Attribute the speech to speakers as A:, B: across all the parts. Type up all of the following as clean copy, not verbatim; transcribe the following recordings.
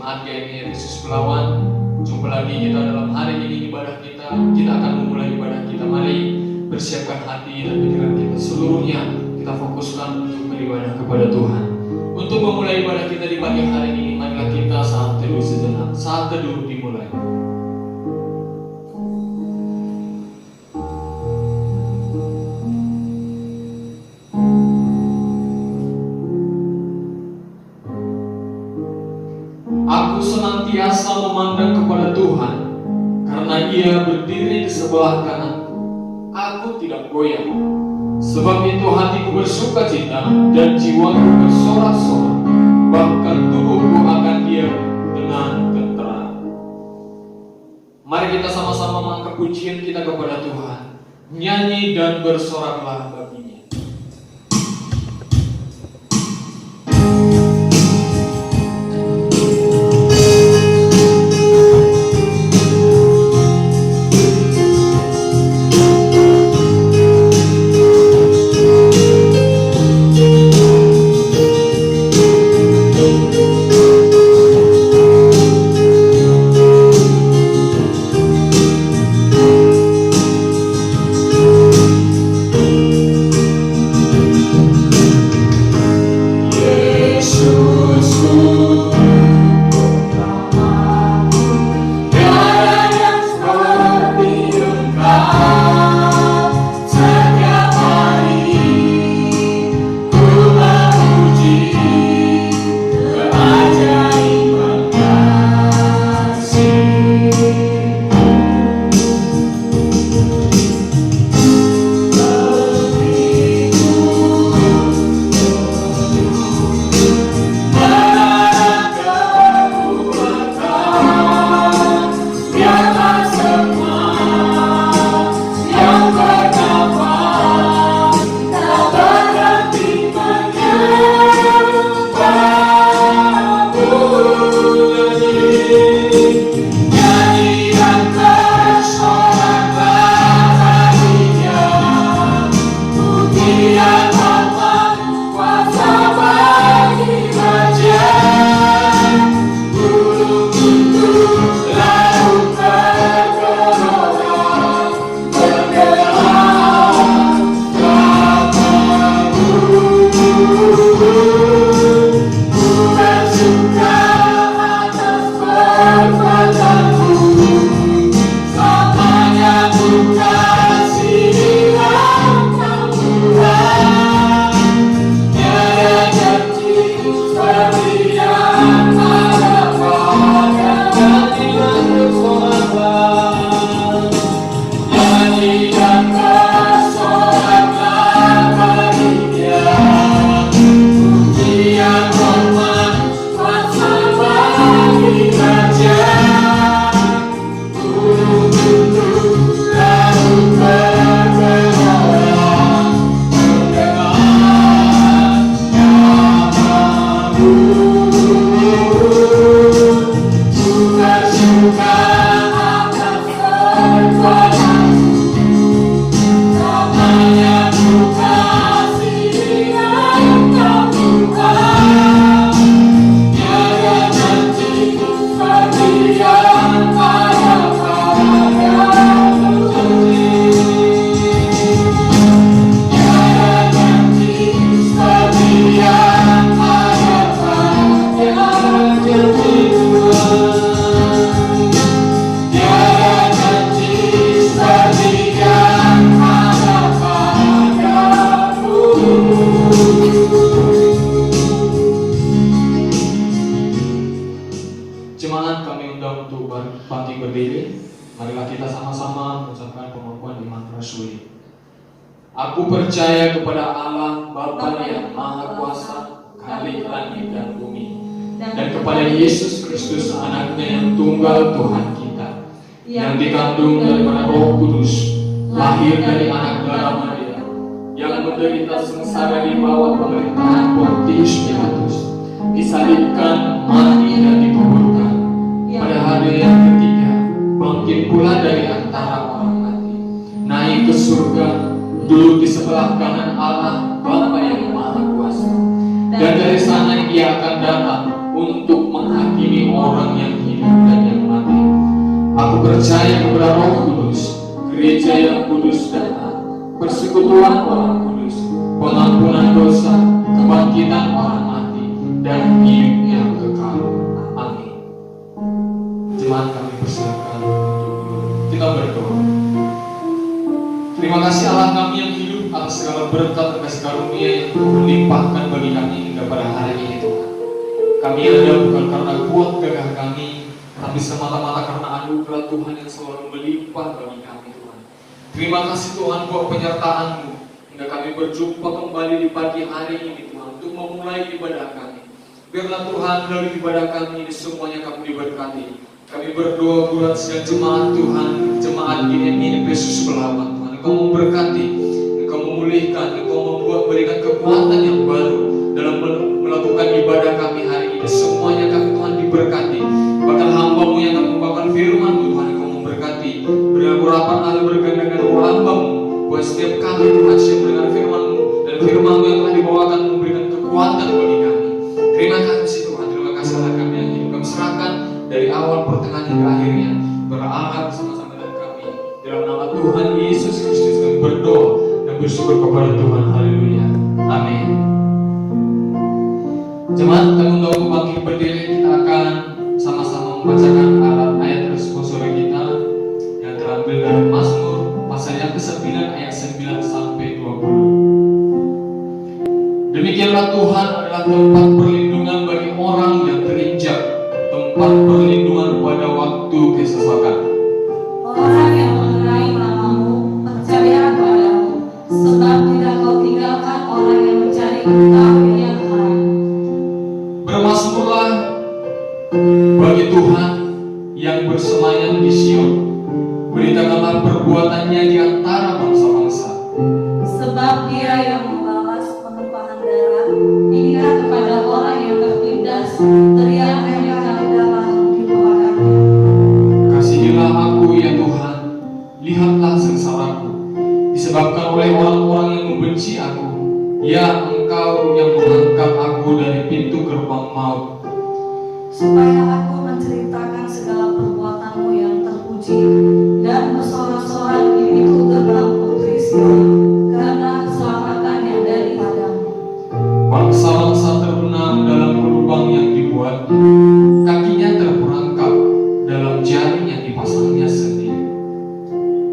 A: Jemaat GMI Yesus Pelawan, jumpa lagi kita dalam hari ini ibadah kita. Kita akan memulai ibadah kita. Mari bersiapkan hati dan pikiran kita seluruhnya. Kita fokuskan untuk beribadah kepada Tuhan. Untuk memulai ibadah kita di pagi hari ini, marilah kita saat teduh sejenak. Saat teduh dimulai. Aku senantiasa memandang kepada Tuhan, karena Ia berdiri di sebelah kananku. Aku tidak goyah. Sebab itu hatiku bersuka cita dan jiwaku bersorak-sorak. Bahkan tubuhku akan diam dengan tentram. Mari kita sama-sama mengangkat pujian kita kepada Tuhan. Nyanyi dan bersoraklah baginya.
B: Aku percaya kepada Allah Bapa yang Maha Kuasa, Khalik langit dan bumi, dan kepada Yesus Kristus Anaknya yang tunggal Tuhan kita, yang dikandung daripada Roh Kudus, lahir dari anak darah Maria, yang menderita sengsara di bawah pemerintahan Pontius Pilatus, disalibkan, mati dan dikuburkan, pada hari yang ketiga bangkit pula dari antara orang mati, naik ke surga, duduk di sebelah kanan Allah Bapa yang Maha Kuasa, dan dari sana Ia akan datang untuk menghakimi orang
A: orang yang hidup dan yang mati. Aku percaya kepada Roh Kudus, gereja yang kudus dan taat, persekutuan orang kudus, pengampunan dosa, kebangkitan orang mati, dan hidup yang kekal. Amin. Jemaat kami persilakan untuk duduk. Kita berdoa. Terima kasih Allah kami yang hidup atas segala berkat dan kasih karunia yang Kau limpahkan bagi kami hingga pada hari ini Tuhan. Kami ada bukan karena kuat gagah kami, tapi semata-mata karena anugerah Tuhan yang selalu melimpah bagi kami Tuhan. Terima kasih Tuhan buat penyertaan-Mu hingga kami berjumpa kembali di pagi hari ini Tuhan untuk memulai ibadah kami. Biarlah Tuhan melalui ibadah kami ini semuanya kami diberkati. Kami berdoa buat setiap jemaat Tuhan, jemaat ini Yesus berlawan Tuhan. Engkau memberkati, Engkau memulihkan, Engkau membuat berikan kekuatan yang baru dalam melakukan ibadah kami hari ini. Semuanya kami Tuhan diberkati. Bahkan hamba-Mu yang akan membawakan firman-Mu Tuhan, Engkau memberkati. Berikan urapan Allah berkenan dengan hamba-Mu. Buat setiap kami Tuhan siap mendengar firman-Mu, dan firman-Mu yang telah dibawakan memberikan kekuatan bagi kami. Terima kasih Tuhan, terima kasih Allah kami yang hidup. Kami serahkan dari awal pertengahan hingga akhirnya. Berangkat bersama-sama dengan kami. Dalam nama Tuhan Yesus Kristus kami berdoa dan bersyukur kepada Tuhan. Haleluya. Amin. Jemaat, kami untuk bangkit berdiri, kita akan sama-sama membacakan ayat responsori kita yang terambil dari Mazmur pasal yang ke-9 ayat 9 sampai 20. Demikianlah Tuhan adalah tempat perlindungan bagi orang yang terinjak, tempat perlindungan pada waktu kesesakan.
C: Orang yang mengenai nama-Mu percaya padamu, sebab tidak Kau tinggalkan orang yang mencari Engkau yang haram.
A: Bermasmurlah bagi Tuhan yang bersemayam di Sion. Beritakanlah perbuatannya di antara bangsa-bangsa.
C: Sebab Dia yang membalas penumpahan darah, ingat kepada orang yang tertindas, teriak mereka dalam di bawah kaki.
A: Kasihilah aku ya Tuhan, lihatlah sengsaraku, disebabkan oleh orang-orang yang membenci aku. Ya Engkau yang mengangkat aku dari pintu gerbang maut.
C: Supaya aku menceritakan segala perbuatan-Mu yang terpuji, dan bersorak-sorai di pintu gerbang putri Sion, karena keselamatannya daripadamu.
A: Bangsa-bangsa terbenam dalam lubang yang dibuatnya, kakinya terperangkap dalam jaring yang dipasangnya sendiri.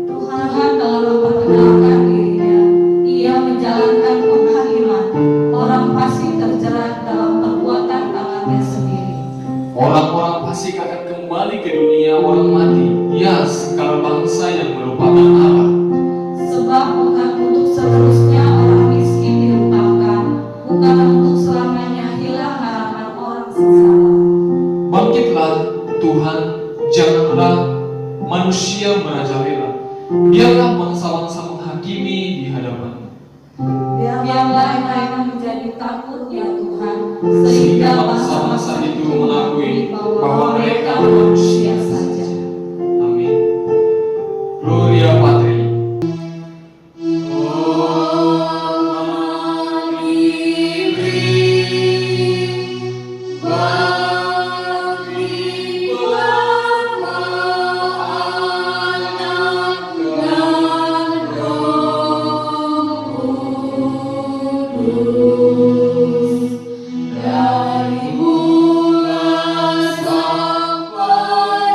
C: Tuhan telah memperkenalkan dirinya, Ia menjalankan penghakiman, orang fasik terjerat dalam perbuatan tangannya sendiri.
A: Orang-orang fasik akan kembali ke dunia orang mati, ya segala bangsa yang melupakan Allah.
C: Sebab bukan untuk seterusnya orang miskin dilupakan, bukan untuk selamanya hilang harapan orang sengsara.
A: Bangkitlah Tuhan, janganlah manusia merajalela. Biarlah bangsa-bangsa menghakimi di hadapan-Mu.
C: Biarlah mereka menjadi takut ya Tuhan,
A: Sehingga bangsa-bangsa itu mengakui bahwa mereka manusia saja. Amin. Gloria Patri.
C: Dari bulan sampai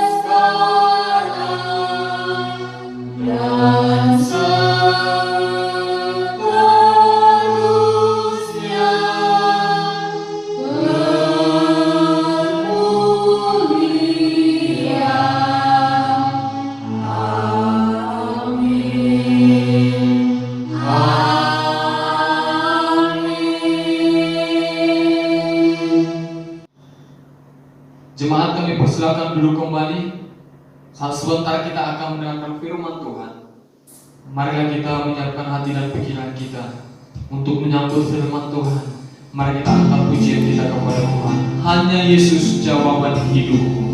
A: Jemaat kami persilakan duduk kembali. Saat sebentar kita akan mendengarkan firman Tuhan. Marilah kita menyiapkan hati dan pikiran kita untuk menyambut firman Tuhan. Mari kita angkat pujian kita kepada Tuhan. Hanya Yesus jawaban hidupku.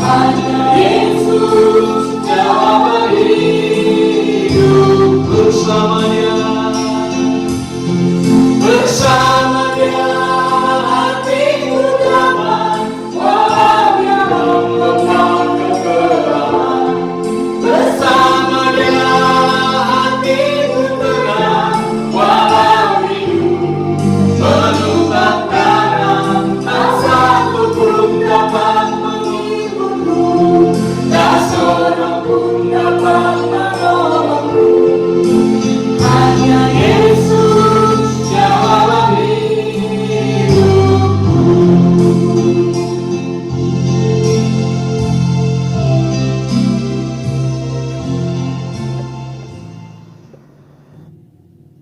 B: Hanya Yesus jawaban hidup. Bersama Dia, bersama Dia hatiku damai, walau yang lembah kegelapan. Bersama Dia hatiku tenang, walau hidup penuh tantangan. Tak satu pun dapat menghiburku, tak seorang pun dapat menolongku. Hanya Yesus jawaban hidupku.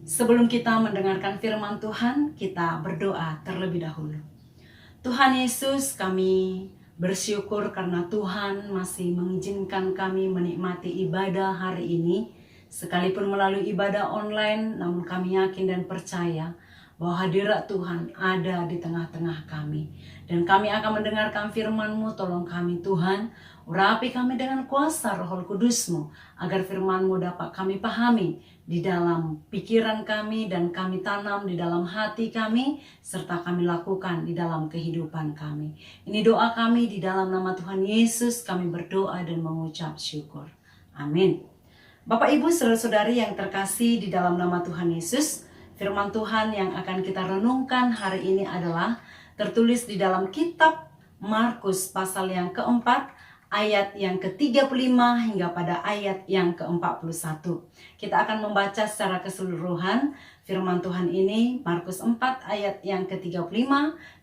C: Sebelum kita mendengarkan firman Tuhan, kita berdoa terlebih dahulu. Tuhan Yesus, kami bersyukur karena Tuhan masih mengizinkan kami menikmati ibadah hari ini. Sekalipun melalui ibadah online, namun kami yakin dan percaya bahwa hadirat Tuhan ada di tengah-tengah kami. Dan kami akan mendengarkan firman-Mu, tolong kami Tuhan, urapi kami dengan kuasa Roh Kudus-Mu, agar firman-Mu dapat kami pahami di dalam pikiran kami dan kami tanam di dalam hati kami, serta kami lakukan di dalam kehidupan kami. Ini doa kami di dalam nama Tuhan Yesus, kami berdoa dan mengucap syukur. Amin. Bapak Ibu saudara-saudari yang terkasih di dalam nama Tuhan Yesus, firman Tuhan yang akan kita renungkan hari ini adalah tertulis di dalam kitab Markus pasal yang keempat, ayat yang ke-35 hingga pada ayat yang ke-41. Kita akan membaca secara keseluruhan firman Tuhan ini, Markus 4 ayat yang ke-35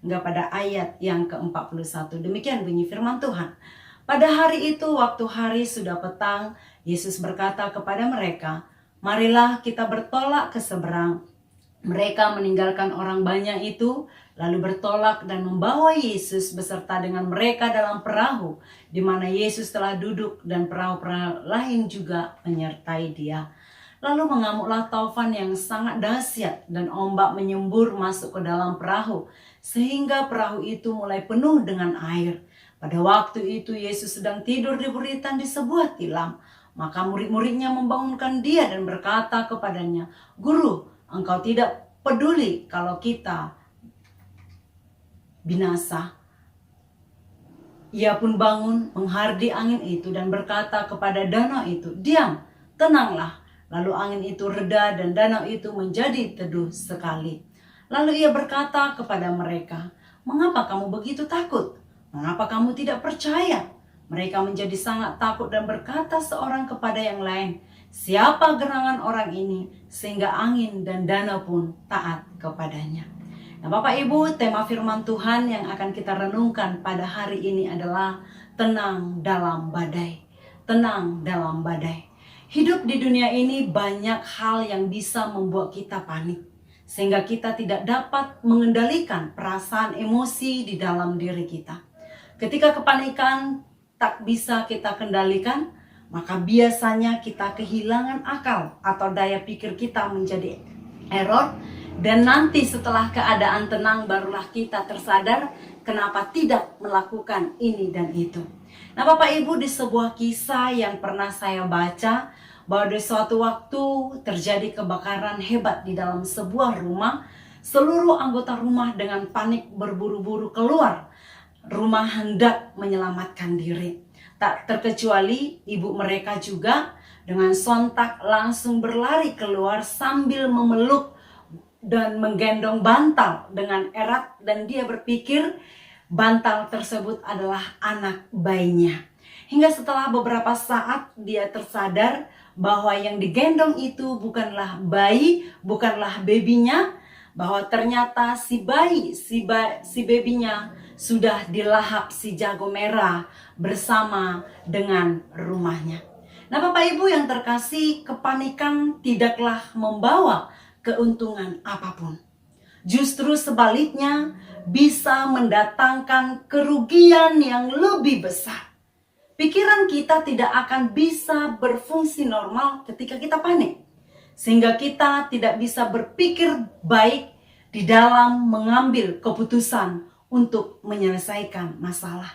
C: hingga pada ayat yang ke-41. Demikian bunyi firman Tuhan. Pada hari itu, waktu hari sudah petang, Yesus berkata kepada mereka, "Marilah kita bertolak ke seberang." Mereka meninggalkan orang banyak itu, lalu bertolak dan membawa Yesus beserta dengan mereka dalam perahu, di mana Yesus telah duduk dan perahu-perahu lain juga menyertai Dia. Lalu mengamuklah taufan yang sangat dahsyat dan ombak menyembur masuk ke dalam perahu, sehingga perahu itu mulai penuh dengan air. Pada waktu itu Yesus sedang tidur di buritan di sebuah tilam. Maka murid-muridnya membangunkan Dia dan berkata kepadanya, "Guru, Engkau tidak peduli kalau kita binasa." Ia pun bangun, menghardi angin itu dan berkata kepada danau itu, "Diam, tenanglah." Lalu angin itu reda dan danau itu menjadi teduh sekali. Lalu ia berkata kepada mereka, "Mengapa kamu begitu takut? Mengapa kamu tidak percaya?" Mereka menjadi sangat takut dan berkata seorang kepada yang lain, "Siapa gerangan orang ini sehingga angin dan danau pun taat kepadanya?" Nah, Bapak Ibu, tema firman Tuhan yang akan kita renungkan pada hari ini adalah tenang dalam badai. Tenang dalam badai. Hidup di dunia ini banyak hal yang bisa membuat kita panik, sehingga kita tidak dapat mengendalikan perasaan emosi di dalam diri kita. Ketika kepanikan tak bisa kita kendalikan, maka biasanya kita kehilangan akal atau daya pikir kita menjadi error. Dan nanti setelah keadaan tenang barulah kita tersadar kenapa tidak melakukan ini dan itu. Nah Bapak Ibu, di sebuah kisah yang pernah saya baca, bahwa di suatu waktu terjadi kebakaran hebat di dalam sebuah rumah. Seluruh anggota rumah dengan panik berburu-buru keluar rumah hendak menyelamatkan diri. Tak terkecuali ibu mereka juga dengan sontak langsung berlari keluar sambil memeluk dan menggendong bantal dengan erat, dan dia berpikir bantal tersebut adalah anak bayinya. Hingga setelah beberapa saat dia tersadar bahwa yang digendong itu bukanlah bayi, bukanlah babynya, bahwa ternyata si bayi, si babynya sudah dilahap si jago merah bersama dengan rumahnya. Nah Bapak Ibu yang terkasih, kepanikan tidaklah membawa keuntungan apapun. Justru sebaliknya bisa mendatangkan kerugian yang lebih besar. Pikiran kita tidak akan bisa berfungsi normal ketika kita panik. Sehingga kita tidak bisa berpikir baik di dalam mengambil keputusan untuk menyelesaikan masalah.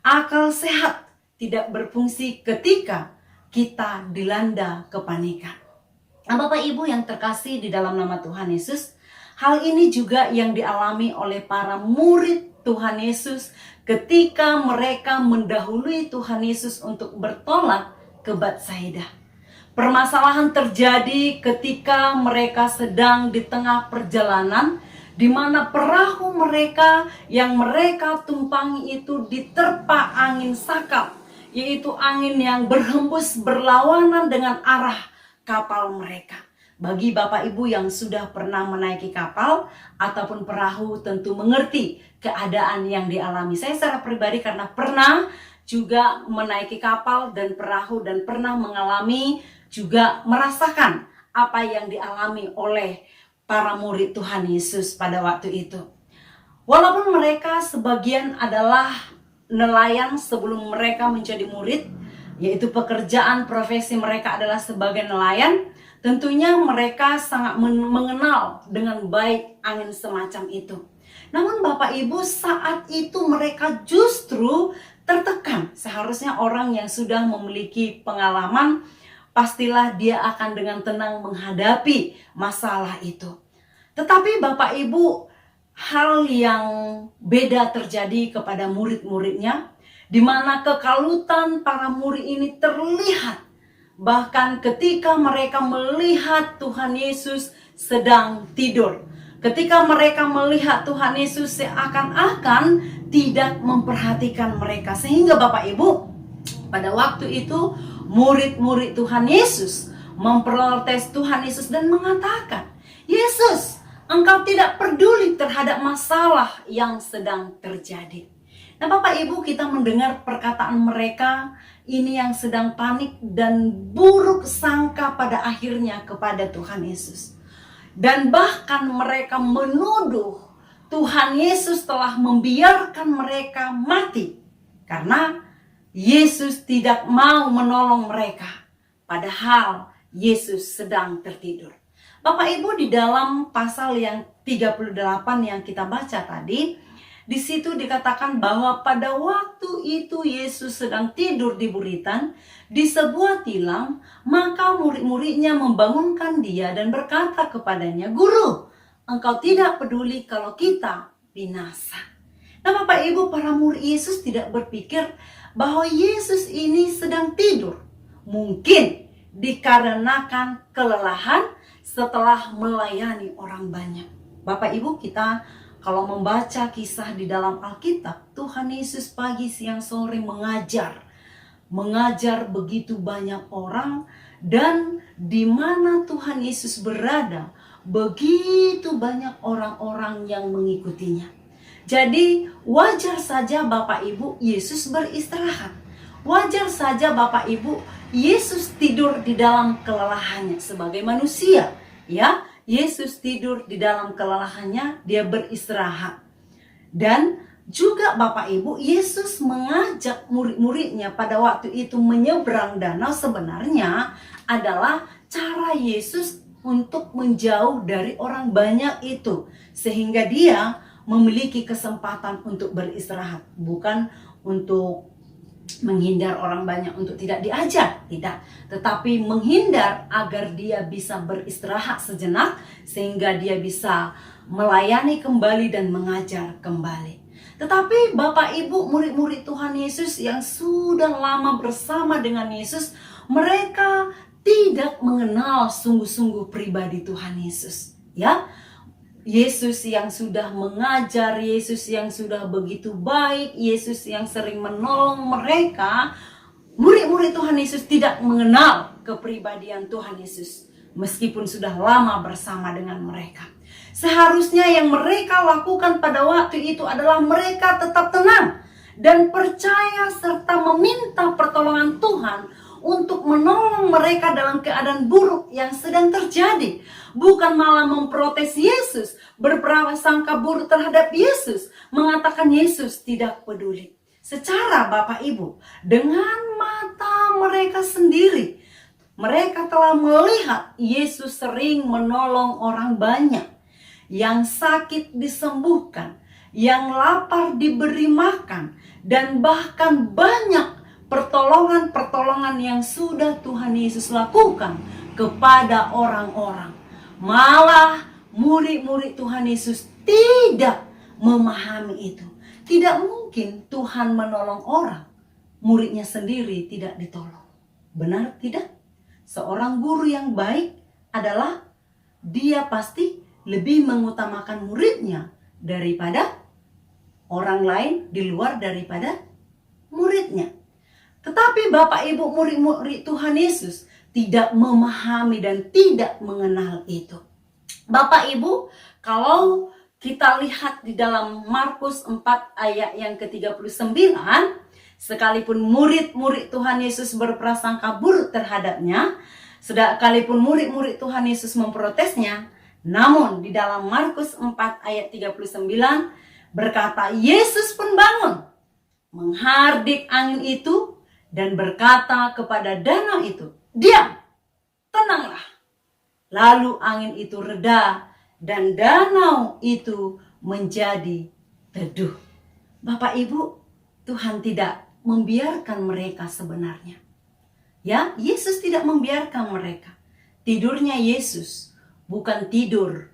C: Akal sehat tidak berfungsi ketika kita dilanda kepanikan. Nah, Bapak Ibu yang terkasih di dalam nama Tuhan Yesus, hal ini juga yang dialami oleh para murid Tuhan Yesus ketika mereka mendahului Tuhan Yesus untuk bertolak ke Betsaida. Permasalahan terjadi ketika mereka sedang di tengah perjalanan, di mana perahu mereka yang mereka tumpangi itu diterpa angin sakal, yaitu angin yang berhembus berlawanan dengan arah kapal mereka. Bagi Bapak Ibu yang sudah pernah menaiki kapal ataupun perahu tentu mengerti keadaan yang dialami. Saya secara pribadi karena pernah juga menaiki kapal dan perahu dan pernah mengalami juga merasakan apa yang dialami oleh para murid Tuhan Yesus pada waktu itu. Walaupun mereka sebagian adalah nelayan sebelum mereka menjadi murid, yaitu pekerjaan profesi mereka adalah sebagai nelayan, tentunya mereka sangat mengenal dengan baik angin semacam itu. Namun Bapak Ibu, saat itu mereka justru tertekan. Seharusnya orang yang sudah memiliki pengalaman, pastilah dia akan dengan tenang menghadapi masalah itu. Tetapi Bapak Ibu, hal yang beda terjadi kepada murid-muridnya, di mana kekalutan para murid ini terlihat. Bahkan ketika mereka melihat Tuhan Yesus sedang tidur. Ketika mereka melihat Tuhan Yesus seakan-akan tidak memperhatikan mereka. Sehingga Bapak Ibu, pada waktu itu murid-murid Tuhan Yesus memprotes Tuhan Yesus dan mengatakan, "Yesus, Engkau tidak peduli terhadap masalah yang sedang terjadi." Nah Bapak Ibu, kita mendengar perkataan mereka ini yang sedang panik dan buruk sangka pada akhirnya kepada Tuhan Yesus. Dan bahkan mereka menuduh Tuhan Yesus telah membiarkan mereka mati karena Yesus tidak mau menolong mereka. Padahal Yesus sedang tertidur. Bapak Ibu, di dalam pasal yang 38 yang kita baca tadi, di situ dikatakan bahwa pada waktu itu Yesus sedang tidur di buritan di sebuah tilam, maka murid-muridnya membangunkan dia dan berkata kepadanya, "Guru, Engkau tidak peduli kalau kita binasa." Nah Bapak Ibu, para murid Yesus tidak berpikir bahwa Yesus ini sedang tidur. Mungkin dikarenakan kelelahan setelah melayani orang banyak. Bapak Ibu, kita kalau membaca kisah di dalam Alkitab, Tuhan Yesus pagi, siang, sore mengajar begitu banyak orang, dan di mana Tuhan Yesus berada, begitu banyak orang-orang yang mengikutinya. Jadi wajar saja Bapak Ibu Yesus beristirahat. Wajar saja Bapak Ibu Yesus tidur di dalam kelelahannya sebagai manusia, ya. Yesus tidur di dalam kelelahannya, dia beristirahat. Dan juga Bapak Ibu, Yesus mengajak murid-muridnya pada waktu itu menyeberang danau sebenarnya adalah cara Yesus untuk menjauh dari orang banyak itu. Sehingga dia memiliki kesempatan untuk beristirahat. Bukan untuk menghindar orang banyak untuk tidak diajar, tidak, tetapi menghindar agar dia bisa beristirahat sejenak sehingga dia bisa melayani kembali dan mengajar kembali. Tetapi Bapak Ibu, murid-murid Tuhan Yesus yang sudah lama bersama dengan Yesus, mereka tidak mengenal sungguh-sungguh pribadi Tuhan Yesus, ya. Yesus yang sudah mengajar, Yesus yang sudah begitu baik, Yesus yang sering menolong mereka, murid-murid Tuhan Yesus tidak mengenal kepribadian Tuhan Yesus meskipun sudah lama bersama dengan mereka. Seharusnya yang mereka lakukan pada waktu itu adalah mereka tetap tenang dan percaya serta meminta pertolongan Tuhan untuk menolong mereka dalam keadaan buruk yang sedang terjadi. Bukan malah memprotes Yesus, berprasangka buruk terhadap Yesus, mengatakan Yesus tidak peduli. Secara Bapak Ibu, dengan mata mereka sendiri, mereka telah melihat Yesus sering menolong orang banyak, yang sakit disembuhkan, yang lapar diberi makan, dan bahkan banyak pertolongan-pertolongan yang sudah Tuhan Yesus lakukan kepada orang-orang. Malah murid-murid Tuhan Yesus tidak memahami itu. Tidak mungkin Tuhan menolong orang, muridnya sendiri tidak ditolong. Benar tidak? Seorang guru yang baik adalah dia pasti lebih mengutamakan muridnya daripada orang lain di luar daripada muridnya. Tetapi Bapak Ibu murid-murid Tuhan Yesus tidak memahami dan tidak mengenal itu. Bapak Ibu, kalau kita lihat di dalam Markus 4 ayat yang ke-39, sekalipun murid-murid Tuhan Yesus berprasangka buruk terhadapnya, sekalipun murid-murid Tuhan Yesus memprotesnya, namun di dalam Markus 4 ayat 39 berkata, Yesus pun bangun, menghardik angin itu dan berkata kepada danau itu, diam, tenanglah. Lalu angin itu reda dan danau itu menjadi teduh. Bapak Ibu, Tuhan tidak membiarkan mereka sebenarnya. Ya, Yesus tidak membiarkan mereka. Tidurnya Yesus bukan tidur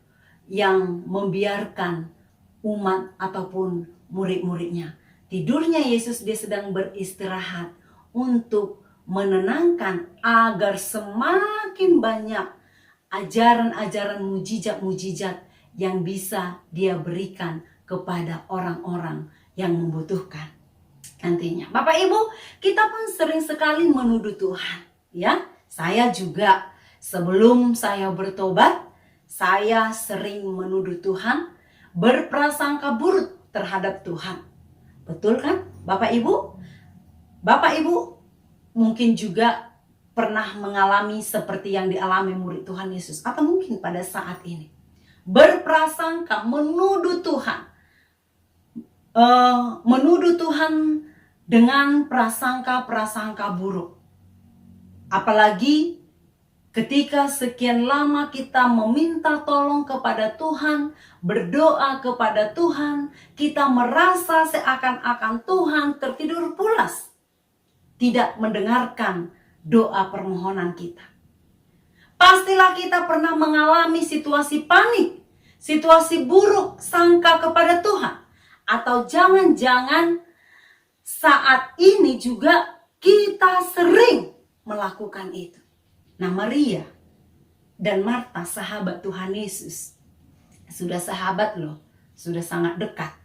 C: yang membiarkan umat ataupun murid-muridnya. Tidurnya Yesus, dia sedang beristirahat untuk menenangkan agar semakin banyak ajaran-ajaran mujizat-mujizat yang bisa dia berikan kepada orang-orang yang membutuhkan. Nantinya, Bapak Ibu, kita pun sering sekali menuduh Tuhan. Ya, saya juga sebelum saya bertobat, saya sering menuduh Tuhan, berprasangka buruk terhadap Tuhan. Betul kan, Bapak Ibu? Bapak Ibu mungkin juga pernah mengalami seperti yang dialami murid Tuhan Yesus, atau mungkin pada saat ini berprasangka menuduh Tuhan, dengan prasangka-prasangka buruk. Apalagi ketika sekian lama kita meminta tolong kepada Tuhan, berdoa kepada Tuhan, kita merasa seakan-akan Tuhan tertidur pulas, tidak mendengarkan doa permohonan kita. Pastilah kita pernah mengalami situasi panik, situasi buruk sangka kepada Tuhan. Atau jangan-jangan saat ini juga kita sering melakukan itu. Nah, Maria dan Marta, sahabat Tuhan Yesus, sudah sahabat loh, sudah sangat dekat,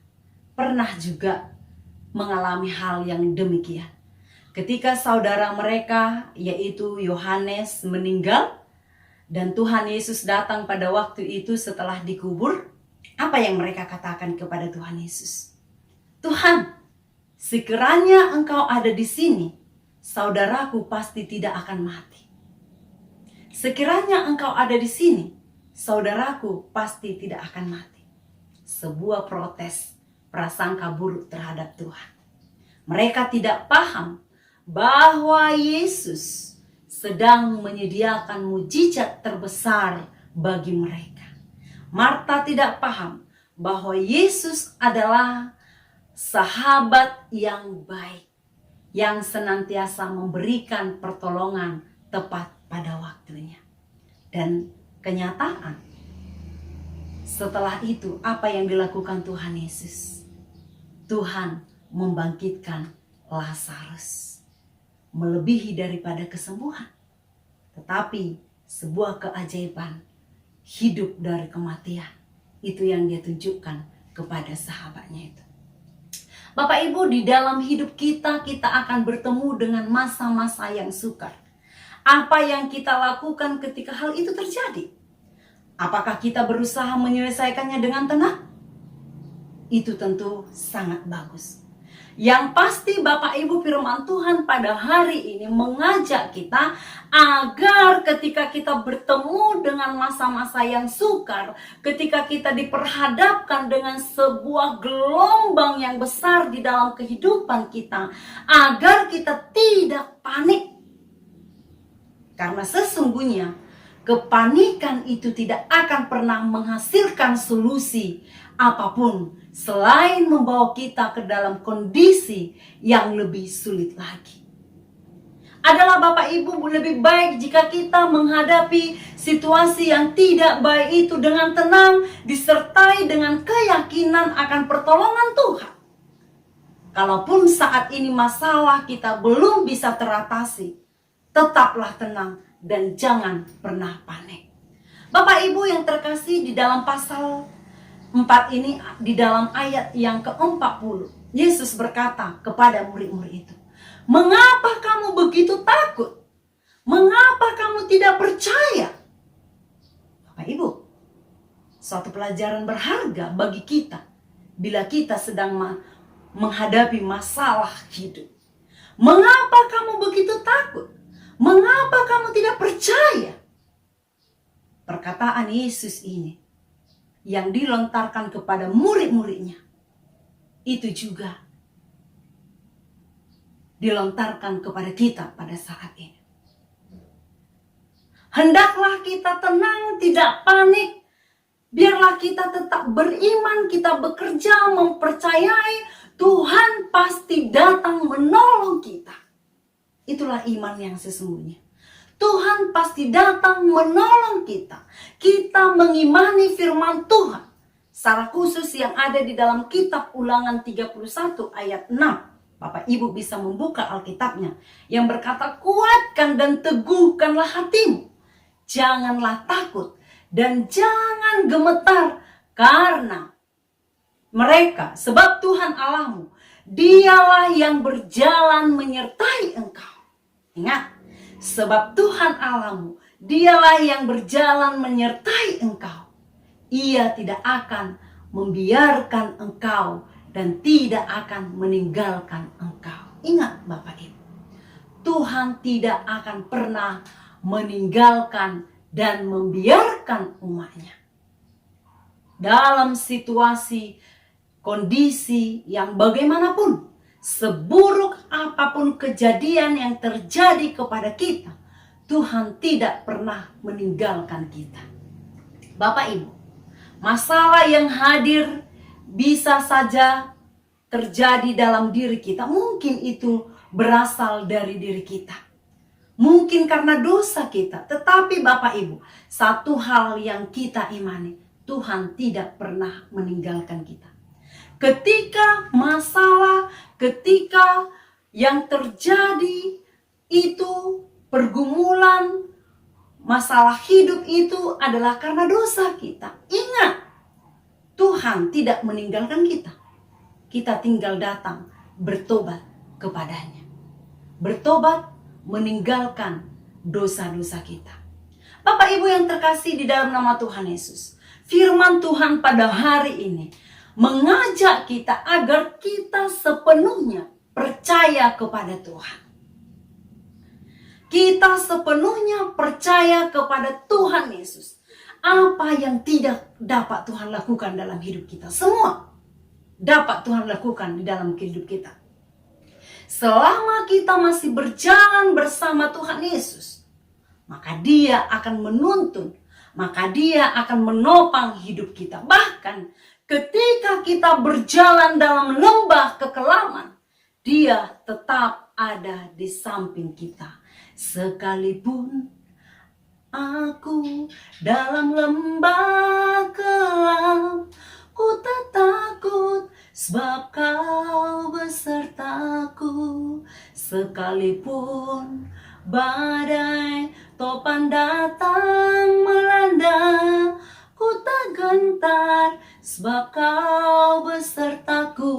C: pernah juga mengalami hal yang demikian. Ketika saudara mereka yaitu Yohanes meninggal dan Tuhan Yesus datang pada waktu itu setelah dikubur, apa yang mereka katakan kepada Tuhan Yesus? Tuhan, sekiranya Engkau ada di sini, saudaraku pasti tidak akan mati. Sekiranya Engkau ada di sini, saudaraku pasti tidak akan mati. Sebuah protes, prasangka buruk terhadap Tuhan. Mereka tidak paham bahwa Yesus sedang menyediakan mujizat terbesar bagi mereka. Marta tidak paham bahwa Yesus adalah sahabat yang baik, yang senantiasa memberikan pertolongan tepat pada waktunya. Dan kenyataan, setelah itu apa yang dilakukan Tuhan Yesus? Tuhan membangkitkan Lazarus. Melebihi daripada kesembuhan, tetapi sebuah keajaiban, hidup dari kematian. Itu yang dia tunjukkan kepada sahabatnya itu. Bapak Ibu, di dalam hidup kita akan bertemu dengan masa-masa yang sukar. Apa yang kita lakukan ketika hal itu terjadi? Apakah kita berusaha menyelesaikannya dengan tenang? Itu tentu sangat bagus. Yang pasti Bapak Ibu, firman Tuhan pada hari ini mengajak kita agar ketika kita bertemu dengan masa-masa yang sukar, ketika kita diperhadapkan dengan sebuah gelombang yang besar di dalam kehidupan kita, agar kita tidak panik. Karena sesungguhnya Kepanikan itu tidak akan pernah menghasilkan solusi apapun selain membawa kita ke dalam kondisi yang lebih sulit lagi. Adalah Bapak Ibu, lebih baik jika kita menghadapi situasi yang tidak baik itu dengan tenang, disertai dengan keyakinan akan pertolongan Tuhan. Kalaupun saat ini masalah kita belum bisa teratasi, tetaplah tenang dan jangan pernah panik. Bapak Ibu yang terkasih, di dalam pasal 4 ini, di dalam ayat yang ke-40, Yesus berkata kepada murid-murid itu, "Mengapa kamu begitu takut? Mengapa kamu tidak percaya?" Bapak Ibu, suatu pelajaran berharga bagi kita bila kita sedang menghadapi masalah hidup. Mengapa kamu begitu takut? Mengapa kamu tidak percaya? Perkataan Yesus ini yang dilontarkan kepada murid-muridnya, itu juga dilontarkan kepada kita pada saat ini. Hendaklah kita tenang, tidak panik. Biarlah kita tetap beriman, kita bekerja, mempercayai Tuhan pasti datang menolong kita. Itulah iman yang sesungguhnya. Tuhan pasti datang menolong kita. Kita mengimani firman Tuhan. Secara khusus yang ada di dalam kitab Ulangan 31 ayat 6. Bapak Ibu bisa membuka Alkitabnya. Yang berkata, "Kuatkan dan teguhkanlah hatimu. Janganlah takut dan jangan gemetar karena mereka, sebab Tuhan Allahmu, Dialah yang berjalan menyertai engkau." Ingat, sebab Tuhan Allahmu, Dialah yang berjalan menyertai engkau. Ia tidak akan membiarkan engkau dan tidak akan meninggalkan engkau. Ingat Bapak Ibu, Tuhan tidak akan pernah meninggalkan dan membiarkan umatnya. Dalam situasi, kondisi yang bagaimanapun, seburuk apapun kejadian yang terjadi kepada kita, Tuhan tidak pernah meninggalkan kita. Bapak Ibu, masalah yang hadir bisa saja terjadi dalam diri kita. Mungkin itu berasal dari diri kita. Mungkin karena dosa kita. Tetapi Bapak Ibu, satu hal yang kita imani, Tuhan tidak pernah meninggalkan kita. Ketika masalah, ketika yang terjadi itu pergumulan, masalah hidup itu adalah karena dosa kita. Ingat, Tuhan tidak meninggalkan kita. Kita tinggal datang bertobat kepadanya. Bertobat meninggalkan dosa-dosa kita. Bapak Ibu yang terkasih di dalam nama Tuhan Yesus, firman Tuhan pada hari ini mengajak kita agar kita sepenuhnya percaya kepada Tuhan. Kita sepenuhnya percaya kepada Tuhan Yesus. Apa yang tidak dapat Tuhan lakukan dalam hidup kita, semua dapat Tuhan lakukan di dalam hidup kita. Selama kita masih berjalan bersama Tuhan Yesus, maka Dia akan menuntun, maka Dia akan menopang hidup kita. Bahkan ketika kita berjalan dalam lembah kekelaman, Dia tetap ada di samping kita. Sekalipun aku dalam lembah kelam, ku tak takut sebab Kau besertaku. Sekalipun badai topan datang melanda, ku tak gentar sebab Kau besertaku.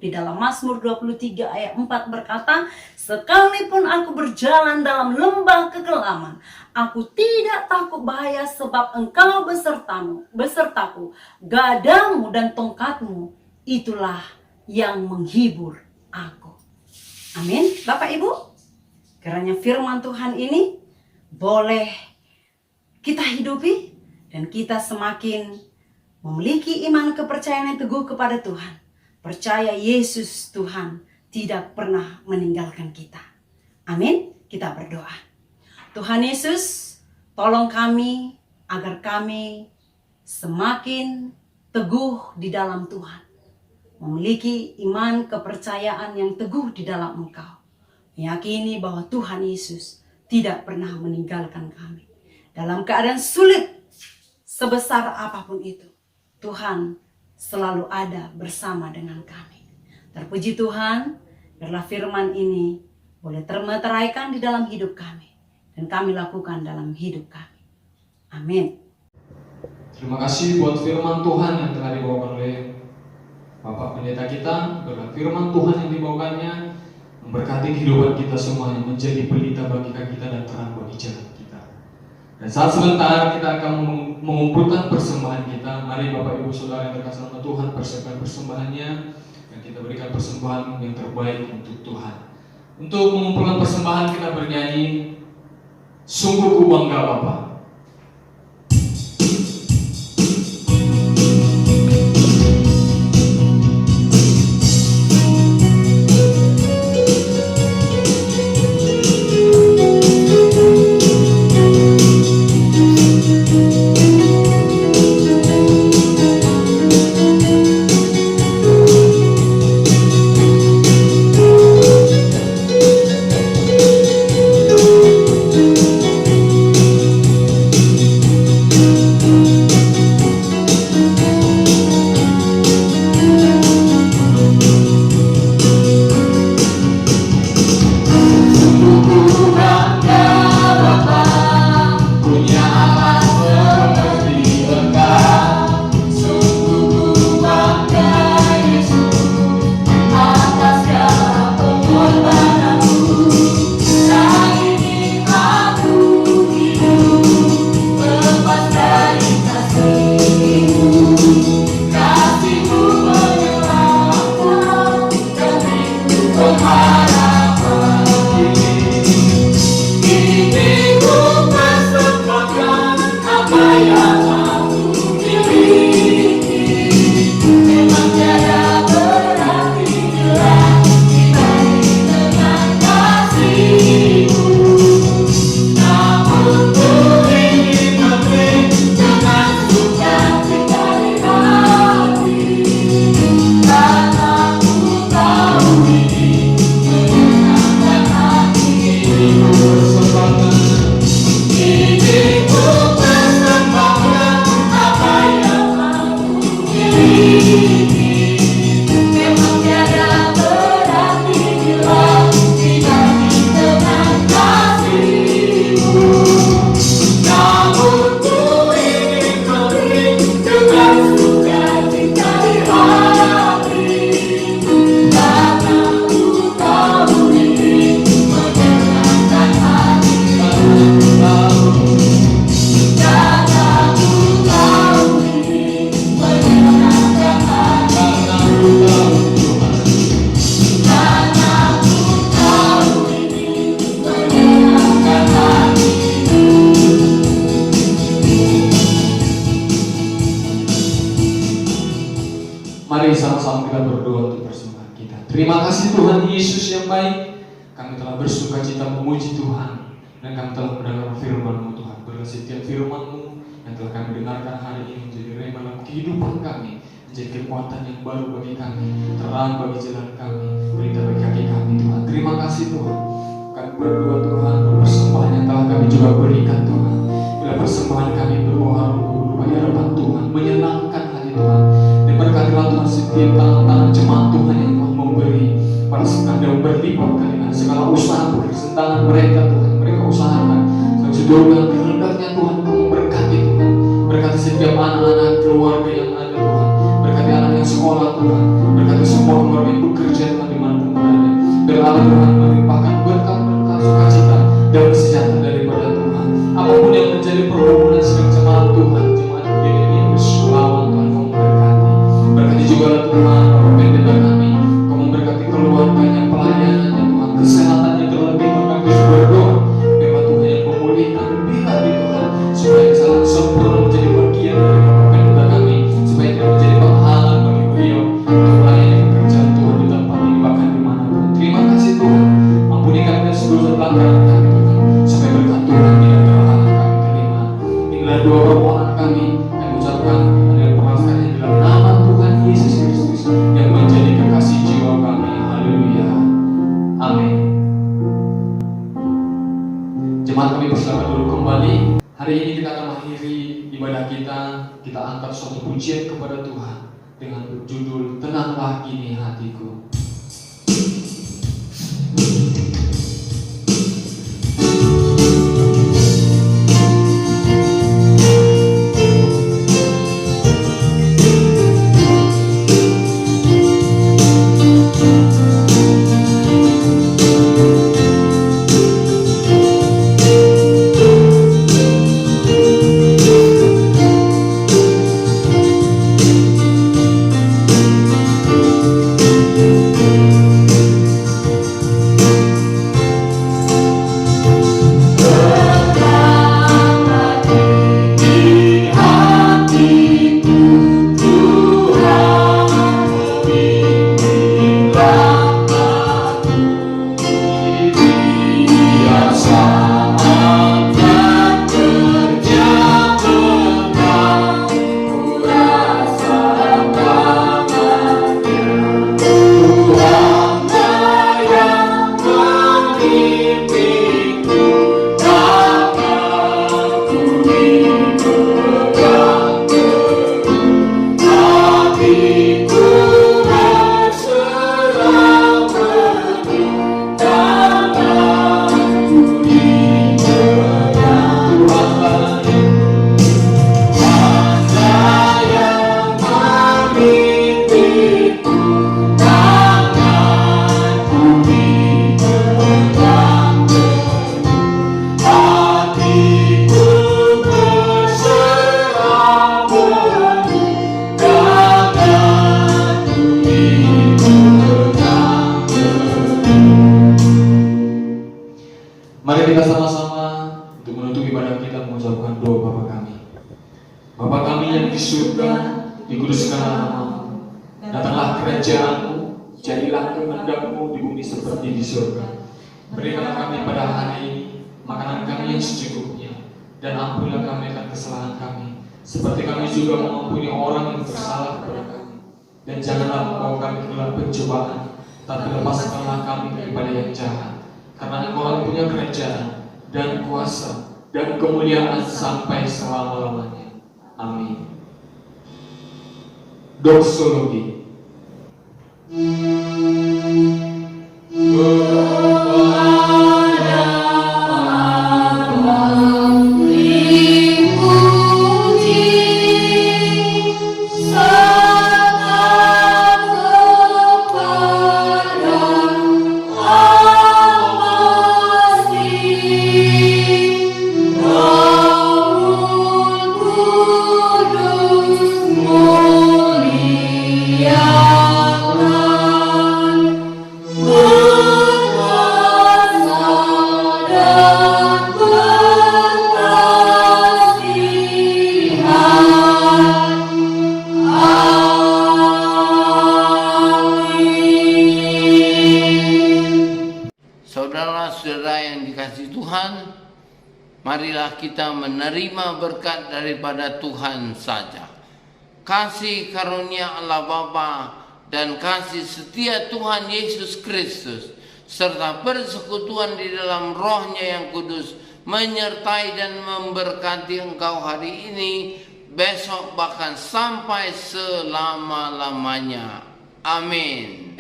C: Di dalam Mazmur 23 ayat 4 berkata, sekalipun aku berjalan dalam lembah kekelaman, aku tidak takut bahaya sebab Engkau besertaku. Gadamu dan tongkatmu, itulah yang menghibur aku. Amin. Bapak Ibu, kiranya firman Tuhan ini boleh kita hidupi dan kita semakin memiliki iman kepercayaan yang teguh kepada Tuhan. Percaya Yesus Tuhan tidak pernah meninggalkan kita. Amin. Kita berdoa. Tuhan Yesus, Tolong kami agar kami semakin teguh di dalam Tuhan. Memiliki iman kepercayaan yang teguh di dalam Engkau. Meyakini bahwa Tuhan Yesus tidak pernah meninggalkan kami. Dalam keadaan sulit sebesar apapun itu, Tuhan selalu ada bersama dengan kami. Terpuji Tuhan, biarlah firman ini boleh termeteraikan di dalam hidup kami dan kami lakukan dalam hidup kami. Amin.
A: Terima kasih buat firman Tuhan yang telah dibawakan oleh Bapak Pendeta kita. Berkat firman Tuhan yang dibawakannya memberkati kehidupan kita semua, yang menjadi pelita bagi kaki kita dan terang bagi jalan kita. Dan saat sebentar kita akan mengumpulkan persembahan kita. Mari Bapak Ibu Saudara yang terkasih sama Tuhan, persiapkan persembahannya dan kita berikan persembahan yang terbaik untuk Tuhan. Untuk mengumpulkan persembahan kita bernyanyi Sungguh Ku Bangga Bapa. Mari sama-sama kita berdoa untuk persembahan kita. Terima kasih Tuhan Yesus yang baik. Kami telah bersuka cita memuji Tuhan, dan kami telah mendengar firman-Mu Tuhan. Berkat setiap firman-Mu yang telah kami dengarkan hari ini menjadi rema dalam kehidupan kami, menjadi kekuatan yang baru bagi kami, terang bagi jalan kami, berita bagi kaki kami Tuhan. Terima kasih Tuhan. Kami berdoa Tuhan, persembahan yang telah kami juga berikan Tuhan. Bila persembahan kami berbuah harum di hadapan Tuhan, menyenangkan hati Tuhan. Dan berkatilah Tuhan setiap tangan-tangan jemaat Tuhan yang Tuhan memberi pada sekadar berlipat kalian segala usaha persentangan mereka Tuhan, mereka usahakan sejauh dengan kehendaknya Tuhan. Kamu berkati Tuhan, berkati setiap anak-anak keluarga yang ada Tuhan, berkati anak yang sekolah Tuhan, berkati semua keluarga yang bekerja Tuhan dimanapun berada. Biar Allah Tuhan melimpahkan berkat-berkat sukacita dan kesejahteraan daripada Tuhan. Apapun yang menjadi perhubungan sedang jemaat Tuhan, jemaat ini yang bersyukur Tuhan, kamu berkati. Berkati juga Tuhan Bapak Pendeta kami, kamu berkati keluarganya, pelayanannya Tuhan, kesehatannya terlebih. Kami berdoa biar Tuhan yang memulihkan lebih lagi Tuhan, supaya kesalahan sempurna menjadi bagian dari Bapak Pendeta kami, supaya tidak menjadi penghalang bagi beliau untuk melayani pekerjaan Tuhan di tempat ini bahkan dimanapun. Terima kasih Tuhan, ampuni kami dan seluruh pelanggaran kami Tuhan, supaya berkat Tuhan tidak terhalang kami terima. Jemaat kami persilakan dulu kembali. Hari ini kita akan mengakhiri ibadah kita. Kita angkat suatu pujian kepada Tuhan dengan berjudul Tenanglah Kini Hatiku. Mari kita sama-sama untuk menutup ibadah kita mengucapkan doa Bapa kami. Bapa kami yang di surga, dikuduskanlah namamu. Datanglah kerajaan-Mu, jadilah kehendak-Mu di bumi seperti di surga. Berikanlah kami pada hari ini makanan kami yang secukupnya, dan ampunilah kami akan kesalahan kami, seperti kami juga mengampuni orang yang bersalah kepada kami. Dan janganlah membawa kami ke dalam pencobaan, tapi lepaskanlah kami daripada yang jahat. Karena Engkau punya kerajaan dan kuasa dan kemuliaan sampai selama-lamanya. Amin. Doksologi.
D: Saudara-saudara yang dikasihi Tuhan, marilah kita menerima berkat daripada Tuhan saja. Kasih karunia Allah Bapa dan kasih setia Tuhan Yesus Kristus serta persekutuan di dalam Roh-Nya yang kudus menyertai dan memberkati engkau hari ini, besok, bahkan sampai selama-lamanya. Amin.